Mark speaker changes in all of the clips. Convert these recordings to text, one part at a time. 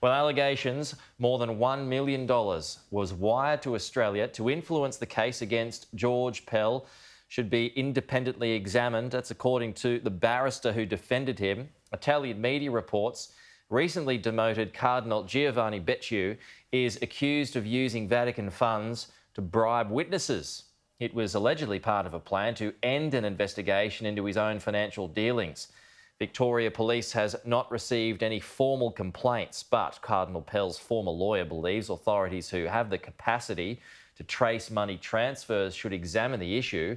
Speaker 1: Well, allegations more than $1 million was wired to Australia to influence the case against George Pell should be independently examined. That's according to the barrister who defended him. Italian media reports recently demoted Cardinal Giovanni Becciu is accused of using Vatican funds to bribe witnesses. It was allegedly part of a plan to end an investigation into his own financial dealings. Victoria Police has not received any formal complaints, but Cardinal Pell's former lawyer believes authorities who have the capacity to trace money transfers should examine the issue.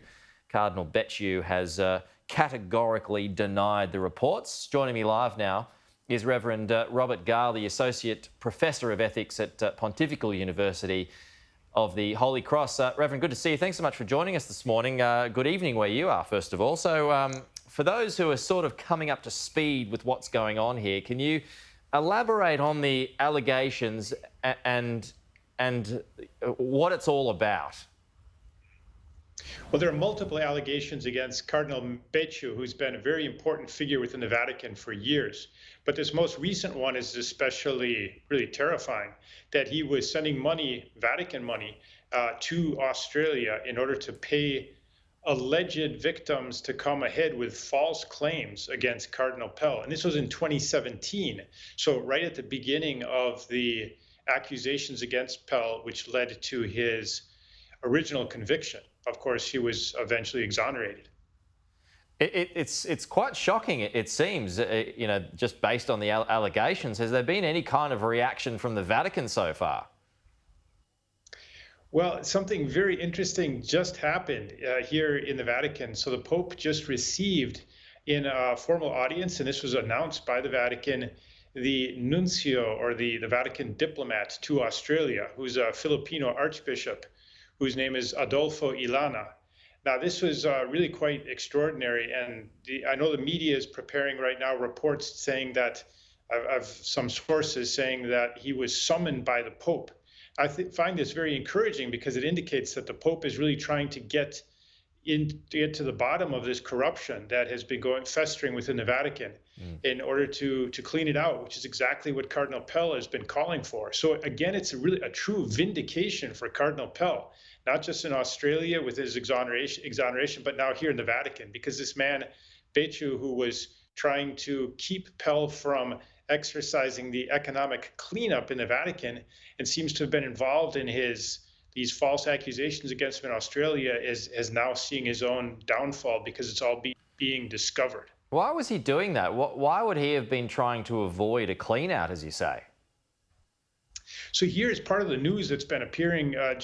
Speaker 1: Cardinal Becciu has categorically denied the reports. Joining me live now is Reverend Robert Gahl, the Associate Professor of Ethics at Pontifical University of the Holy Cross. Reverend, good to see you. Thanks so much for joining us this morning. Good evening where you are, first of all. So for those who are sort of coming up to speed with what's going on here, can you elaborate on the allegations and what it's all about?
Speaker 2: Well, there are multiple allegations against Cardinal Becciu, who's been a very important figure within the Vatican for years. But this most recent one is especially really terrifying, that he was sending money, Vatican money, to Australia in order to pay alleged victims to come ahead with false claims against Cardinal Pell. And this was in 2017. So right at the beginning of the accusations against Pell, which led to his original conviction. Of course, he was eventually exonerated.
Speaker 1: It's quite shocking, it seems, just based on the allegations. Has there been any kind of reaction from the Vatican so far?
Speaker 2: Well, something very interesting just happened here in the Vatican. So the Pope just received in a formal audience, and this was announced by the Vatican, the nuncio, or the Vatican diplomat to Australia, who's a Filipino archbishop, whose name is Adolfo Ilana. Now, this was really quite extraordinary, and I know the media is preparing right now reports saying that, I've some sources saying that he was summoned by the Pope. I find this very encouraging because it indicates that the Pope is really trying to get to the bottom of this corruption that has been festering within the Vatican in order to clean it out, which is exactly what Cardinal Pell has been calling for. So again, it's really a true vindication for Cardinal Pell, not just in Australia with his exoneration, but now here in the Vatican, because this man, Becciu, who was trying to keep Pell from exercising the economic cleanup in the Vatican and seems to have been involved in these false accusations against him in Australia, is now seeing his own downfall because it's all being discovered.
Speaker 1: Why was he doing that? Why would he have been trying to avoid a clean out, as you say?
Speaker 2: So here is part of the news that's been appearing in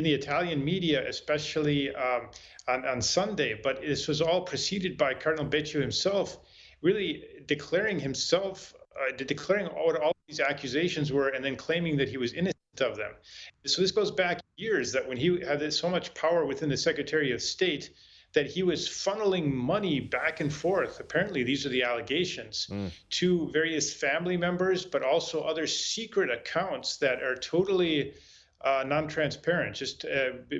Speaker 2: the Italian media, especially on Sunday. But this was all preceded by Cardinal Becciu himself, really declaring what all these accusations were, and then claiming that he was innocent of them. So this goes back years, that when he had so much power within the Secretary of State, that he was funneling money back and forth, apparently these are the allegations, to various family members, but also other secret accounts that are totally non-transparent, just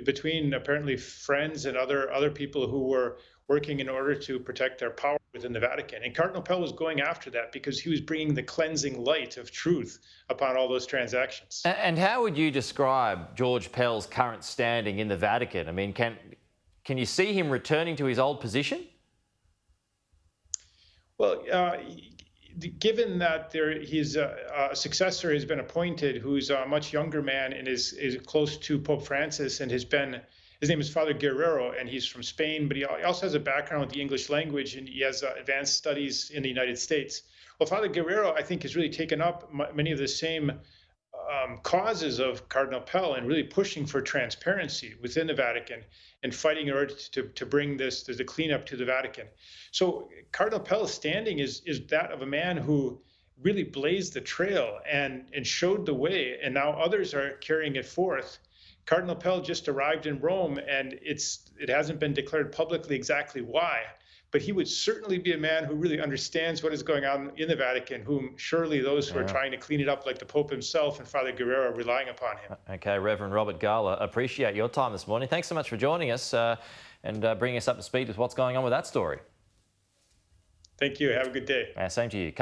Speaker 2: between apparently friends and other people who were working in order to protect their power within the Vatican. And Cardinal Pell was going after that because he was bringing the cleansing light of truth upon all those transactions.
Speaker 1: And how would you describe George Pell's current standing in the Vatican? I mean, can you see him returning to his old position?
Speaker 2: Well, given that his successor has been appointed, who's a much younger man and is close to Pope Francis, and his name is Father Guerrero, and he's from Spain, but he also has a background with the English language, and he has advanced studies in the United States. Well, Father Guerrero, I think, has really taken up many of the same causes of Cardinal Pell, and really pushing for transparency within the Vatican and fighting in order to bring the cleanup to the Vatican. So Cardinal Pell's standing is that of a man who really blazed the trail and showed the way, and now others are carrying it forth. Cardinal Pell just arrived in Rome, and it hasn't been declared publicly exactly why, but he would certainly be a man who really understands what is going on in the Vatican, whom surely those who are trying to clean it up, like the Pope himself and Father Guerrero, are relying upon him.
Speaker 1: Okay, Reverend Robert Gahl, appreciate your time this morning. Thanks so much for joining us and bringing us up to speed with what's going on with that story.
Speaker 2: Thank you. Have a good day.
Speaker 1: Same to you.